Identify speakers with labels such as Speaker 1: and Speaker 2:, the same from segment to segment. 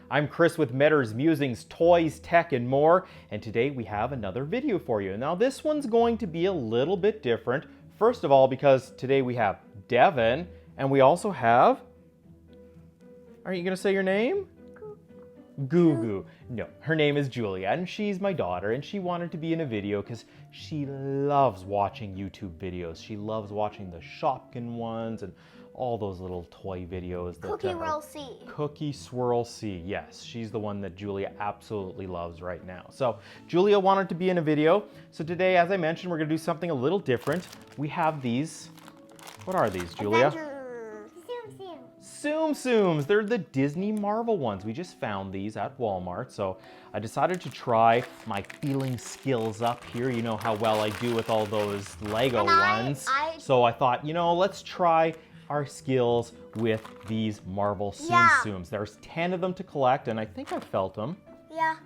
Speaker 1: I'm Chris with Metter's Musings, Toys, Tech, and more, and today we have another video for you. Now this one's going to be a little bit different. First of all, because today we have Devon, and we also have... Are you gonna say your name? Goo. No, her name is Julia, and she's my daughter, and she wanted to be in a video because she loves watching YouTube videos. She loves watching the Shopkin ones and all those little toy videos.
Speaker 2: Cookie Swirl C.
Speaker 1: Cookie Swirl C, yes. She's the one that Julia absolutely loves right now. So Julia wanted to be in a video. So today, as I mentioned, we're gonna do something a little different. We have these, what are these, Julia? Tsum Tsums. They're the Disney Marvel ones. We just found these at Walmart, so I decided to try my feeling skills up here. You know how well I do with all those Lego ones. So I thought, you know, let's try our skills with these Marvel Tsum Tsums. There's 10 of them to collect, and I think I felt them.
Speaker 2: Yeah.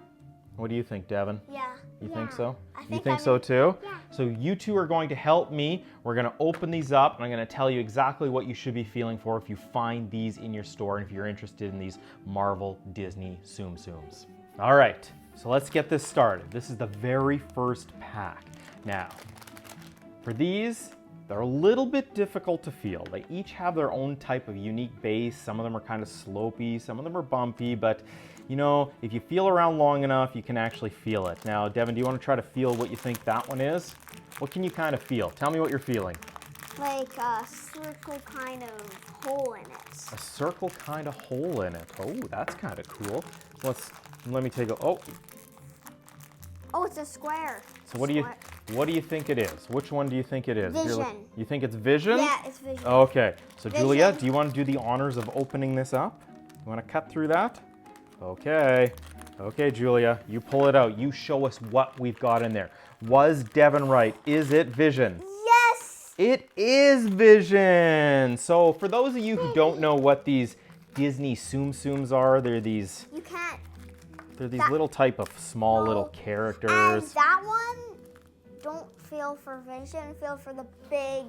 Speaker 1: What do you think, Devon?
Speaker 2: Yeah.
Speaker 1: You think so?
Speaker 2: You
Speaker 1: think so too?
Speaker 2: Yeah.
Speaker 1: So you two are going to help me. We're going to open these up, and I'm going to tell you exactly what you should be feeling for if you find these in your store and if you're interested in these Marvel Disney Tsum Tsums. All right, so let's get this started. This is the very first pack. Now, for these, they're a little bit difficult to feel. They each have their own type of unique base. Some of them are kind of slopey, some of them are bumpy, but you know, if you feel around long enough, you can actually feel it. Now, Devon, do you want to try to feel what you think that one is? What can you kind of feel? Tell me what you're feeling.
Speaker 2: Like a circle kind of hole in it.
Speaker 1: A circle kind of hole in it. Oh, that's kind of cool. Let me take a, oh,
Speaker 2: it's a square.
Speaker 1: so what do you think it is? Which one do you think it is?
Speaker 2: Vision.
Speaker 1: You think it's Vision?
Speaker 2: Yeah, it's Vision.
Speaker 1: Okay, so
Speaker 2: Vision.
Speaker 1: Julia, do you want to do the honors of opening this up? You want to cut through that? Okay, Julia, you pull it out. You show us what we've got in there. Was Devon right? Is it Vision?
Speaker 2: Yes!
Speaker 1: It is Vision! So for those of you who don't know what these Disney Tsum Tsums are, they're these...
Speaker 2: You can't.
Speaker 1: They're these little type of small little characters.
Speaker 2: And that one, don't feel for Vision, feel for the big...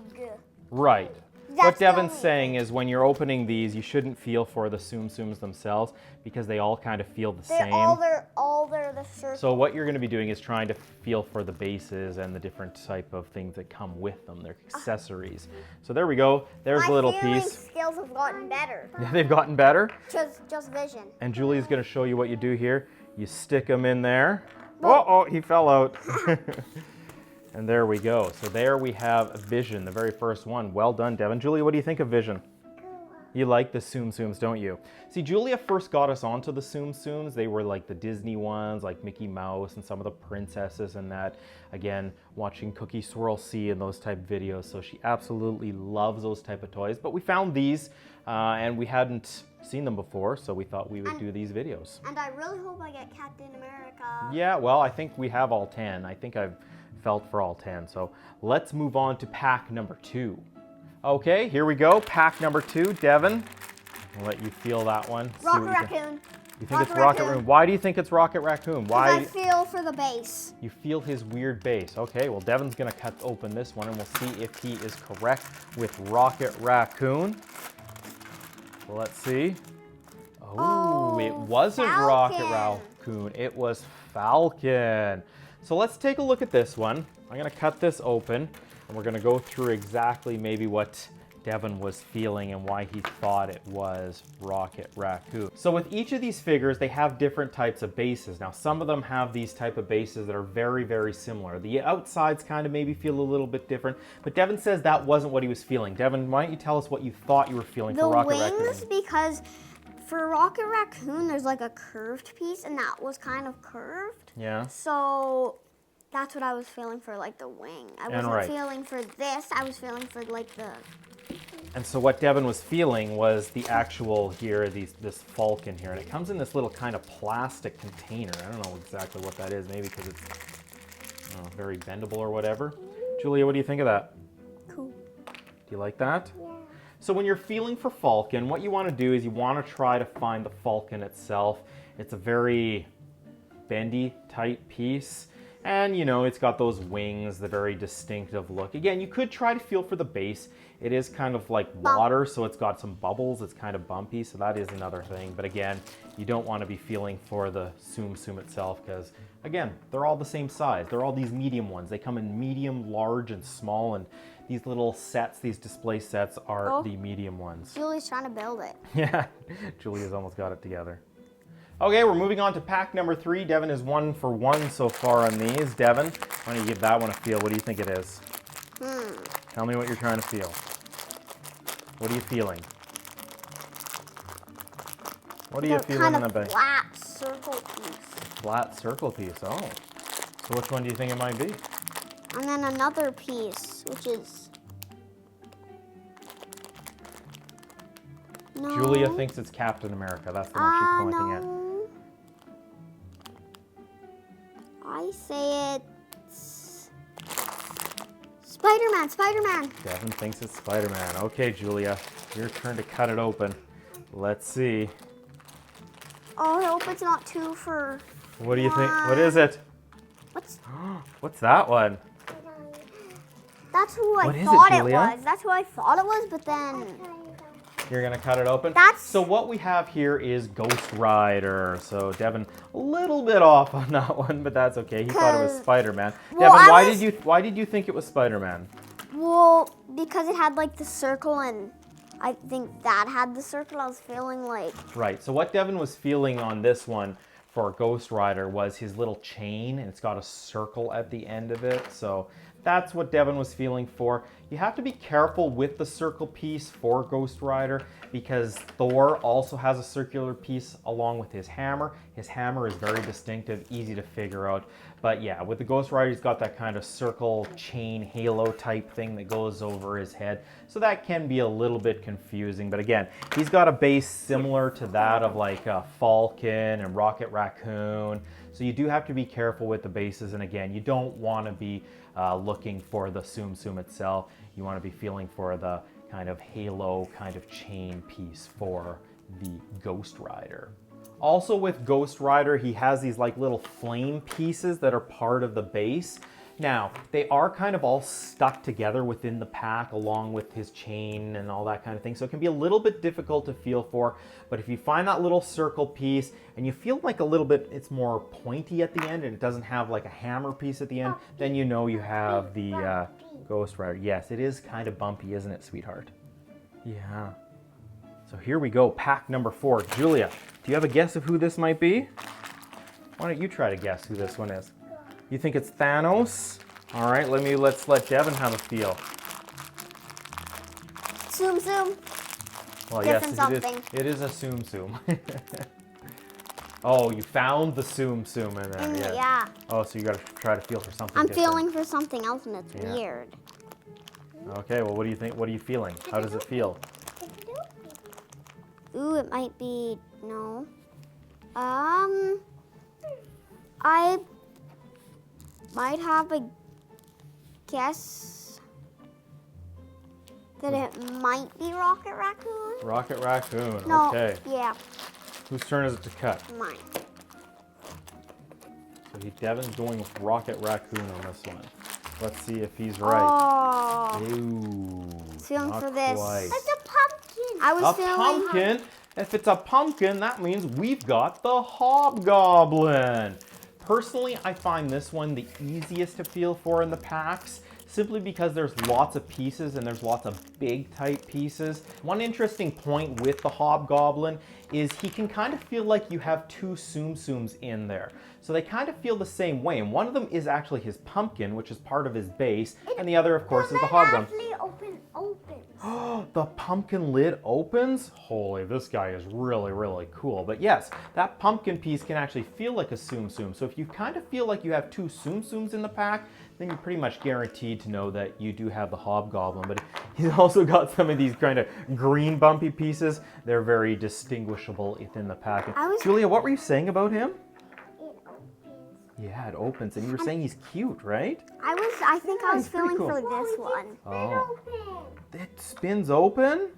Speaker 1: Right.
Speaker 2: That's
Speaker 1: What Devon's
Speaker 2: the only
Speaker 1: saying is when you're opening these, you shouldn't feel for the Tsum Tsums themselves because they all kind of feel the same.
Speaker 2: They're the circle.
Speaker 1: So what you're going to be doing is trying to feel for the bases and the different type of things that come with them. They're accessories. So there we go. There's a little
Speaker 2: My
Speaker 1: piece.
Speaker 2: skills have gotten better.
Speaker 1: Yeah, they've gotten better.
Speaker 2: Just Vision.
Speaker 1: And Julie's going to show you what you do here. You stick them in there. Oh, he fell out. And there we go. So there we have Vision, the very first one. Well done, Devon. Julia, what do you think of Vision? You like the Tsum Tsums, don't you? See, Julia first got us onto the Tsum Tsums. They were like the Disney ones, like Mickey Mouse and some of the princesses and that. Again, watching Cookie Swirl C and those type videos. So she absolutely loves those type of toys. But we found these and we hadn't seen them before, so we thought we would do these videos.
Speaker 2: And I really hope I get Captain America.
Speaker 1: Yeah, well, I think we have all 10. I think I've felt for all 10. So let's move on to pack number 2. Okay, here we go. Pack number 2. Devon, I'll let you feel that one.
Speaker 2: Rocket Raccoon.
Speaker 1: You think it's Rocket Raccoon? Why do you think it's Rocket Raccoon? Why?
Speaker 2: I feel for the base.
Speaker 1: You feel his weird base. Okay, well, Devon's gonna cut open this one and we'll see if he is correct with Rocket Raccoon. So let's see. Oh, it wasn't Rocket Raccoon. It was Falcon. So let's take a look at this one. I'm gonna cut this open and we're gonna go through exactly maybe what Devon was feeling and why he thought it was Rocket Raccoon. So with each of these figures, they have different types of bases. Now, some of them have these type of bases that are very, very similar. The outsides kind of maybe feel a little bit different, but Devon says that wasn't what he was feeling. Devon, why don't you tell us what you thought you were feeling for Rocket Raccoon?
Speaker 2: The wings, because for Rocket Raccoon, there's like a curved piece, and that was kind of curved.
Speaker 1: Yeah.
Speaker 2: So that's what I was feeling for, like the wing. I wasn't feeling for this. I was feeling for like the...
Speaker 1: And so what Devon was feeling was the actual here, this Falcon here. And it comes in this little kind of plastic container. I don't know exactly what that is. Maybe because it's very bendable or whatever. Julia, what do you think of that?
Speaker 2: Cool.
Speaker 1: Do you like that? Yeah. So when you're feeling for Falcon, what you want to do is you want to try to find the Falcon itself. It's a very bendy, tight piece. And, you know, it's got those wings, the very distinctive look. Again, you could try to feel for the base. It is kind of like water, so it's got some bubbles. It's kind of bumpy, so that is another thing. But again, you don't want to be feeling for the Tsum Tsum itself because, again, they're all the same size. They're all these medium ones. They come in medium, large, and small, and these little sets, these display sets are the medium ones.
Speaker 2: Julie's trying to build it.
Speaker 1: Yeah, Julia's almost got it together. Okay, we're moving on to pack number 3. Devon is 1 for 1 so far on these. Devon, why don't you give that one a feel? What do you think it is? Tell me what you're trying to feel. What are you feeling? What are you feeling in the bag?
Speaker 2: Flat circle piece.
Speaker 1: Flat circle piece, oh. So which one do you think it might be?
Speaker 2: And then another piece, which is... No.
Speaker 1: Julia thinks it's Captain America. That's the one she's pointing at.
Speaker 2: I say it's Spider-Man, Spider-Man.
Speaker 1: Devon thinks it's Spider-Man. Okay, Julia, your turn to cut it open. Let's see.
Speaker 2: Oh, I hope it's not 2 for
Speaker 1: What do you think? What is it? What's that one?
Speaker 2: That's who I
Speaker 1: What is it,
Speaker 2: thought it
Speaker 1: Julia?
Speaker 2: was. That's who I thought it was, but then...
Speaker 1: You're gonna cut it open? So what we have here is Ghost Rider. So Devon, a little bit off on that one, but that's okay. He thought it was Spider-Man.
Speaker 2: Well,
Speaker 1: Devon, why did you think it was Spider-Man?
Speaker 2: Well, because it had like the circle, and I think that had the circle. I was feeling like...
Speaker 1: Right, so what Devon was feeling on this one for Ghost Rider was his little chain, and it's got a circle at the end of it. So that's what Devon was feeling for. You have to be careful with the circle piece for Ghost Rider because Thor also has a circular piece along with his hammer. His hammer is very distinctive, easy to figure out. But yeah, with the Ghost Rider, he's got that kind of circle chain halo type thing that goes over his head. So that can be a little bit confusing. But again, he's got a base similar to that of like a Falcon and Rocket Raccoon. So you do have to be careful with the bases. And again, you don't want to be looking for the Tsum Tsum itself. You want to be feeling for the kind of halo kind of chain piece for the Ghost Rider. Also with Ghost Rider, he has these like little flame pieces that are part of the base. Now, they are kind of all stuck together within the pack along with his chain and all that kind of thing. So it can be a little bit difficult to feel for, but if you find that little circle piece and you feel like a little bit, it's more pointy at the end and it doesn't have like a hammer piece at the end, then you know you have the Ghost Rider. Yes, it is kind of bumpy, isn't it, sweetheart? Yeah. So here we go, pack number 4. Julia, do you have a guess of who this might be? Why don't you try to guess who this one is? You think it's Thanos? All right, let's let Devon have a feel.
Speaker 2: Tsum Tsum.
Speaker 1: Well, yes, it is a Tsum Tsum. Oh, you found the Tsum Tsum in there.
Speaker 2: Yeah.
Speaker 1: Oh, so you got to try to feel for something
Speaker 2: I'm
Speaker 1: different.
Speaker 2: feeling for something else, and it's weird.
Speaker 1: Okay, well, what do you think? What are you feeling? How does it feel?
Speaker 2: Ooh, it might be no. I might have a guess that it might be Rocket Raccoon.
Speaker 1: Rocket Raccoon,
Speaker 2: No,
Speaker 1: okay.
Speaker 2: Yeah.
Speaker 1: Whose turn is it to cut?
Speaker 2: Mine.
Speaker 1: So Devon's going with Rocket Raccoon on this one. Let's see if he's right.
Speaker 2: Oh.
Speaker 1: Ooh,
Speaker 2: Feeling
Speaker 1: not
Speaker 2: for this.
Speaker 1: quite.
Speaker 2: It's a pumpkin. I was feeling
Speaker 1: pumpkin? If it's a pumpkin, that means we've got the Hobgoblin. Personally, I find this one the easiest to feel for in the packs, simply because there's lots of pieces and there's lots of big type pieces. One interesting point with the Hobgoblin is he can kind of feel like you have 2 Tsum Tsums in there. So they kind of feel the same way, and one of them is actually his pumpkin, which is part of his base, and the other, of course, is the Hobgoblin. Oh, the pumpkin lid opens? Holy, this guy is really, really cool. But yes, that pumpkin piece can actually feel like a Tsum Tsum. So if you kind of feel like you have 2 Tsum Tsums in the pack, then you're pretty much guaranteed to know that you do have the Hobgoblin. But he's also got some of these kind of green bumpy pieces. They're very distinguishable within the pack. Julia, what were you saying about him? Yeah, it opens, and you were saying he's cute, right?
Speaker 2: I think I was feeling for this one.
Speaker 1: Oh. It spins open?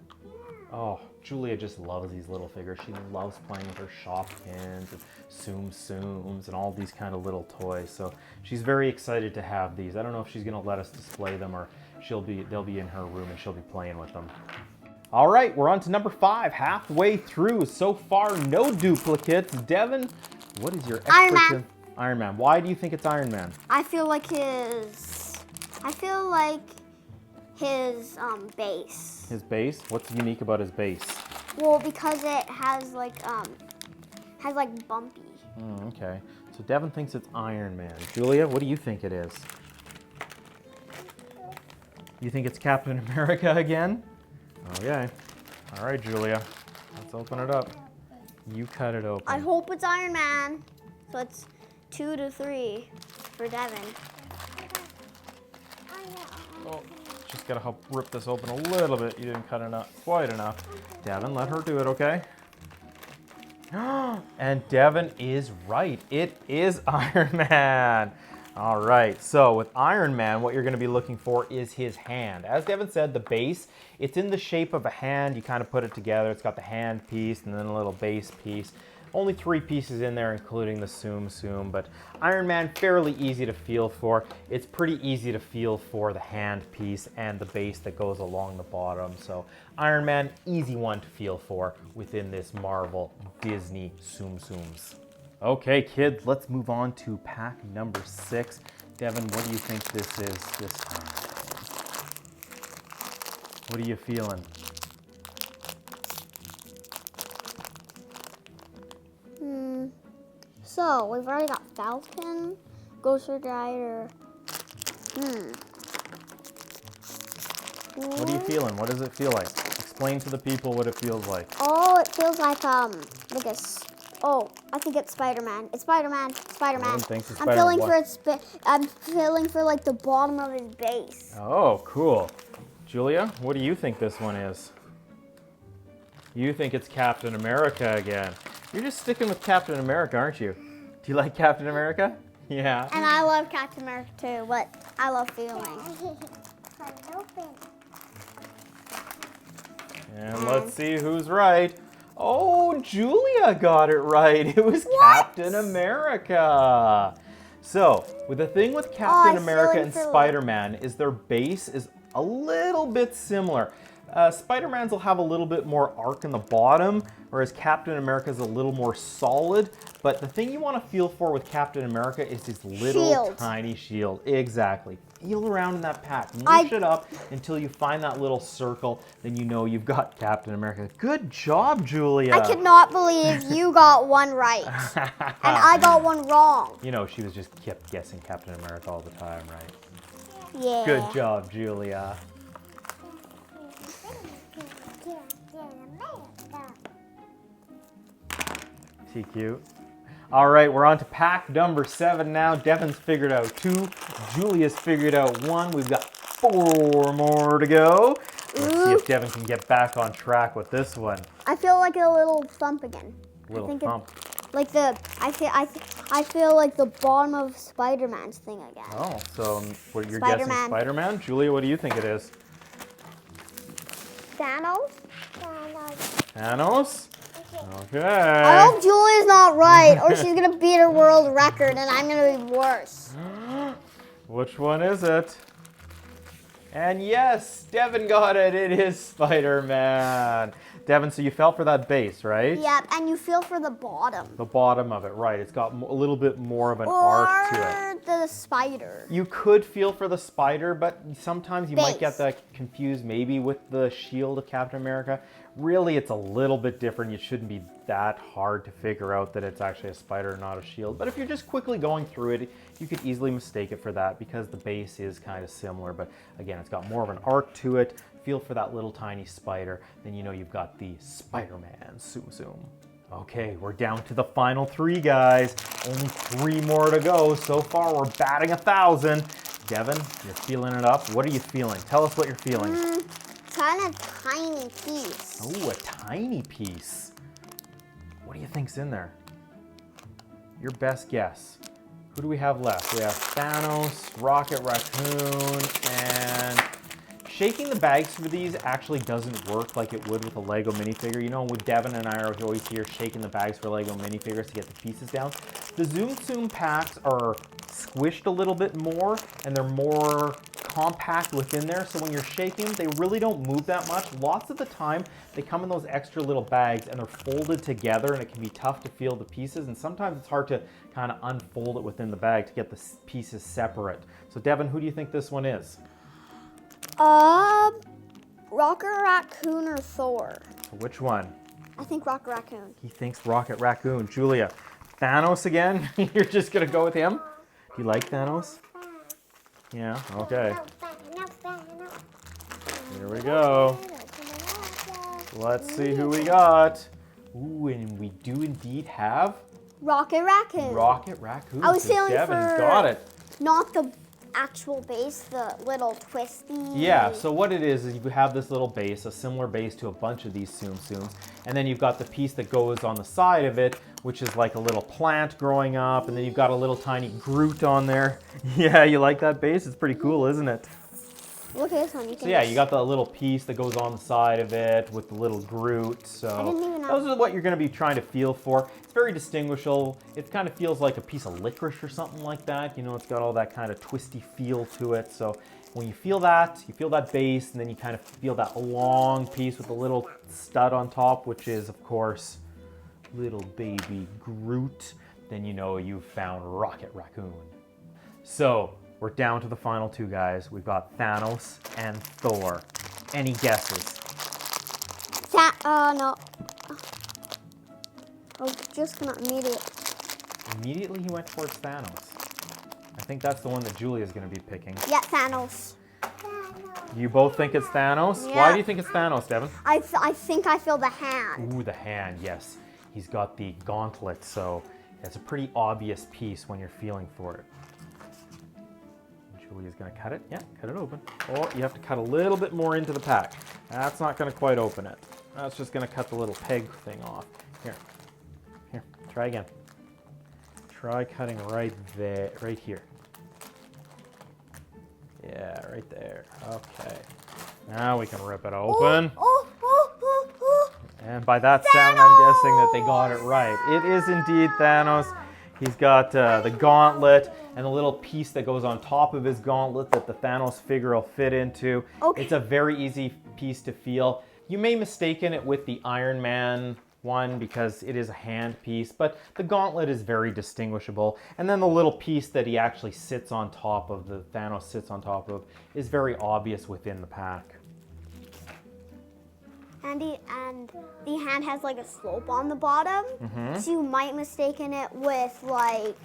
Speaker 1: Oh, Julia just loves these little figures. She loves playing with her Shopkins and Tsum Tsums and all these kind of little toys. So she's very excited to have these. I don't know if she's going to let us display them or they'll be in her room and she'll be playing with them. All right, we're on to number 5, halfway through. So far, no duplicates. Devon, what is your
Speaker 2: Iron
Speaker 1: expertise?
Speaker 2: Man.
Speaker 1: Iron Man. Why do you think it's Iron Man?
Speaker 2: I feel like his base.
Speaker 1: His base? What's unique about his base?
Speaker 2: Well, because it has bumpy.
Speaker 1: Okay. So Devon thinks it's Iron Man. Julia, what do you think it is? You think it's Captain America again? Okay. All right, Julia. Let's open it up. You cut it open.
Speaker 2: I hope it's Iron Man. So it's 2-3 for Devon.
Speaker 1: Oh, just gotta help rip this open a little bit. You didn't cut it up quite enough. Devon, let her do it, okay? And Devon is right. It is Iron Man. All right, so with Iron Man, what you're going to be looking for is his hand. As Devon said, the base, it's in the shape of a hand. You kind of put it together. It's got the hand piece and then a little base piece. Only 3 pieces in there, including the Tsum Tsum, but Iron Man, fairly easy to feel for. It's pretty easy to feel for the hand piece and the base that goes along the bottom. So Iron Man, easy one to feel for within this Marvel Disney Tsum Tsums. Okay, kids, let's move on to pack number 6. Devon, what do you think this is this time? What are you feeling?
Speaker 2: So we've already got Falcon, Ghost Rider.
Speaker 1: What are you feeling? What does it feel like? Explain to the people what it feels like.
Speaker 2: Oh, it feels like I think it's Spider-Man. It's Spider-Man. Spider-Man.
Speaker 1: Devon thinks it's
Speaker 2: I'm
Speaker 1: Spider-Man.
Speaker 2: feeling for like the bottom of his base.
Speaker 1: Oh, cool. Julia, what do you think this one is? You think it's Captain America again. You're just sticking with Captain America, aren't you? Do you like Captain America? Yeah.
Speaker 2: And I love Captain America too, but I love feeling.
Speaker 1: And let's see who's right. Oh, Julia got it right. It was Captain America. So, with the thing with Captain America and Spider-Man is their base is a little bit similar. Spider-Man's will have a little bit more arc in the bottom, whereas Captain America's a little more solid. But the thing you want to feel for with Captain America is his little tiny shield. Exactly. Feel around in that pack. Mush it up until you find that little circle. Then you know you've got Captain America. Good job, Julia.
Speaker 2: I cannot believe you got one right. And I got one wrong.
Speaker 1: You know, she was just kept guessing Captain America all the time, right?
Speaker 2: Yeah.
Speaker 1: Good job, Julia. Too cute. All right, we're on to pack number 7 now. Devon's figured out 2. Julia's figured out 1. We've got 4 more to go. Let's see if Devon can get back on track with this one.
Speaker 2: I feel like a little thump again.
Speaker 1: Little thump.
Speaker 2: I feel like the bottom of Spider-Man's thing again.
Speaker 1: Oh, so what you're guessing Spider-Man? Julia, what do you think it is?
Speaker 2: Thanos?
Speaker 1: Thanos? Okay.
Speaker 2: I hope Julia's not right, or she's gonna beat her world record, and I'm gonna be worse.
Speaker 1: Which one is it? And yes, Devon got it. It is Spider-Man. Devon, so you fell for that base, right?
Speaker 2: Yep, and you feel for the bottom.
Speaker 1: The bottom of it, right. It's got a little bit more of an arc to it.
Speaker 2: Or the spider.
Speaker 1: You could feel for the spider, but sometimes you might get that confused maybe with the shield of Captain America. Really, it's a little bit different. It shouldn't be that hard to figure out that it's actually a spider, not a shield. But if you're just quickly going through it, you could easily mistake it for that because the base is kind of similar. But again, it's got more of an arc to it. Feel for that little tiny spider, then you know you've got the Spider-Man Tsum Tsum. Okay, we're down to the final 3, guys. Only 3 more to go. So far, we're batting 1,000. Devon, you're feeling it up. What are you feeling? Tell us what you're feeling.
Speaker 2: Kind of tiny piece.
Speaker 1: Oh, a tiny piece. What do you think's in there? Your best guess. Who do we have left? We have Thanos, Rocket Raccoon, and... Shaking the bags for these actually doesn't work like it would with a Lego minifigure. You know, with Devon and I are always here shaking the bags for Lego minifigures to get the pieces down. The Tsum Tsum packs are squished a little bit more, and they're more compact within there, so when you're shaking them, they really don't move that much. Lots of the time, they come in those extra little bags and they're folded together, and it can be tough to feel the pieces, and sometimes it's hard to kind of unfold it within the bag to get the pieces separate. So Devon, who do you think this one is?
Speaker 2: Rocket Raccoon or Thor?
Speaker 1: Which one?
Speaker 2: I think Rocket Raccoon.
Speaker 1: He thinks Rocket Raccoon. Julia, Thanos again? You're just gonna go with him? Do you like Thanos? Yeah, okay. Here we go. Let's see who we got. Ooh, and we do indeed have
Speaker 2: Rocket Raccoon.
Speaker 1: Rocket Raccoon.
Speaker 2: I was feeling
Speaker 1: Devon,
Speaker 2: for
Speaker 1: he's got it.
Speaker 2: not the actual base, the little twisty.
Speaker 1: Yeah, so what it is you have this little base, a similar base to a bunch of these Tsum Tsums, and then you've got the piece that goes on the side of it, which is like a little plant growing up, and then you've got a little tiny Groot on there. Yeah, you like that base? It's pretty cool, isn't it?
Speaker 2: Look at this one. You
Speaker 1: So yeah, you got the little piece that goes on the side of it with the little Groot. So
Speaker 2: I didn't even know.
Speaker 1: Those are what you're going to be trying to feel for. It's very distinguishable. It kind of feels like a piece of licorice or something like that. You know, it's got all that kind of twisty feel to it. So when you feel that base, and then you kind of feel that long piece with a little stud on top, which is, of course, little baby Groot, then you know you've found Rocket Raccoon. So we're down to the final two guys. We've got Thanos and Thor. Any guesses?
Speaker 2: No. I was just gonna
Speaker 1: Immediately he went towards Thanos. I think that's the one that Julia's gonna be picking.
Speaker 2: Yeah, Thanos.
Speaker 1: You both think it's Thanos?
Speaker 2: Yeah.
Speaker 1: Why do you think it's Thanos, Devon?
Speaker 2: I think I feel the hand.
Speaker 1: Ooh, the hand, yes. He's got the gauntlet, so it's a pretty obvious piece when you're feeling for it. Julia's gonna cut it. Yeah, cut it open. Or you have to cut a little bit more into the pack. That's not gonna quite open it. That's just gonna cut the little peg thing off. Here, try again. Try cutting right there, right here. Yeah, right there. Okay. Now we can rip it open. And by that sound, I'm guessing that they got it right. It is indeed Thanos. He's got the gauntlet and the little piece that goes on top of his gauntlet that the Thanos figure will fit into.
Speaker 2: Okay.
Speaker 1: It's a very easy piece to feel. You may mistaken it with the Iron Man one because it is a hand piece, but the gauntlet is very distinguishable. And then the little piece that he actually sits on top of, the Thanos sits on top of, is very obvious within the pack.
Speaker 2: And the hand has like a slope on the bottom, so you might mistaken it with like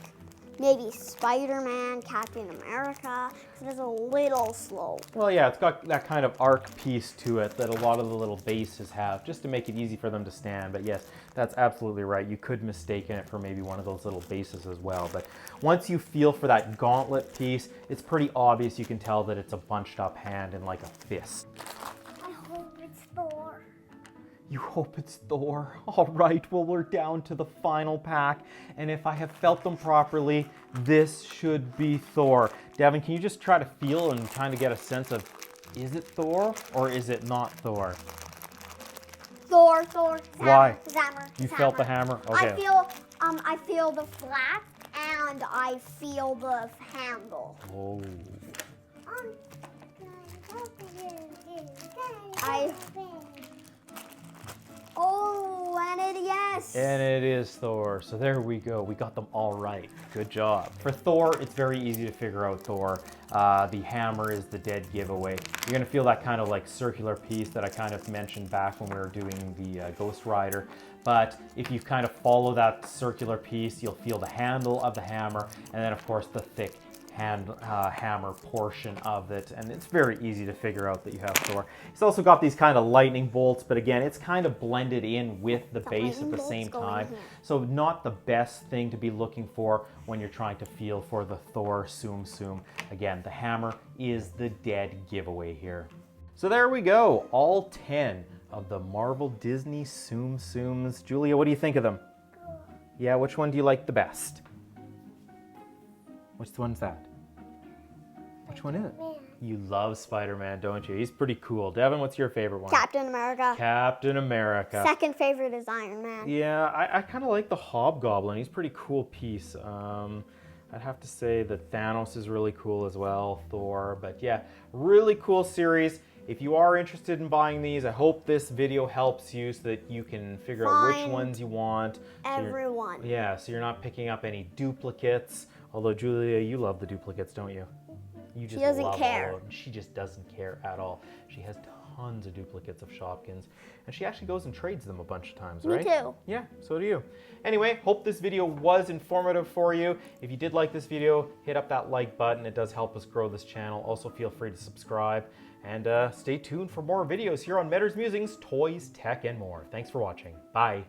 Speaker 2: maybe Spider-Man, Captain America, because it has a little slope.
Speaker 1: Well, yeah, it's got that kind of arc piece to it that a lot of the little bases have, just to make it easy for them to stand. But yes, that's absolutely right. You could mistaken it for maybe one of those little bases as well. But once you feel for that gauntlet piece, it's pretty obvious. You can tell that it's a bunched up hand in like a fist.
Speaker 2: I hope it's Thor.
Speaker 1: You hope it's Thor. All right, well, we're down to the final pack. And if I have felt them properly, this should be Thor. Devon, can you just try to feel and kind of get a sense of, is it Thor or is it not Thor?
Speaker 2: Thor.
Speaker 1: Why?
Speaker 2: Hammer.
Speaker 1: You felt the hammer? Okay.
Speaker 2: I feel the flat and I feel the handle.
Speaker 1: Oh.
Speaker 2: Yes.
Speaker 1: And it is Thor. So there we go. We got them all right. Good job. For Thor, it's very easy to figure out Thor. The hammer is the dead giveaway. You're going to feel that kind of like circular piece that I kind of mentioned back when we were doing the Ghost Rider. But if you kind of follow that circular piece, you'll feel the handle of the hammer, and then of course the thick hammer portion of it, and it's very easy to figure out that you have Thor. He's also got these kind of lightning bolts, but again, it's kind of blended in with the base at the same time. So not the best thing to be looking for when you're trying to feel for the Thor Tsum Tsum. Again, the hammer is the dead giveaway here. So there we go, all 10 of the Marvel Disney Tsum Tsums. Julia, what do you think of them? Yeah, which one do you like the best? Which one's that? Which one is it? You love Spider-Man, don't you? He's pretty cool. Devon, what's your favorite one?
Speaker 2: Captain America.
Speaker 1: Captain America.
Speaker 2: Second favorite is Iron Man.
Speaker 1: Yeah, I kind of like the Hobgoblin. He's a pretty cool piece. I'd have to say that Thanos is really cool as well, Thor, but yeah, really cool series. If you are interested in buying these, I hope this video helps you so that you can figure out which
Speaker 2: Find
Speaker 1: ones you want.
Speaker 2: everyone.
Speaker 1: So you're not picking up any duplicates. Although, Julia, you love the duplicates, don't you? You just
Speaker 2: She doesn't
Speaker 1: love
Speaker 2: care.
Speaker 1: all of them. She just doesn't care at all. She has tons of duplicates of Shopkins, and she actually goes and trades them a bunch of times, right?
Speaker 2: Me too.
Speaker 1: Yeah, so do you. Anyway, hope this video was informative for you. If you did like this video, hit up that like button. It does help us grow this channel. Also, feel free to subscribe, and stay tuned for more videos here on Meddar's Musings, Toys, Tech, and more. Thanks for watching. Bye.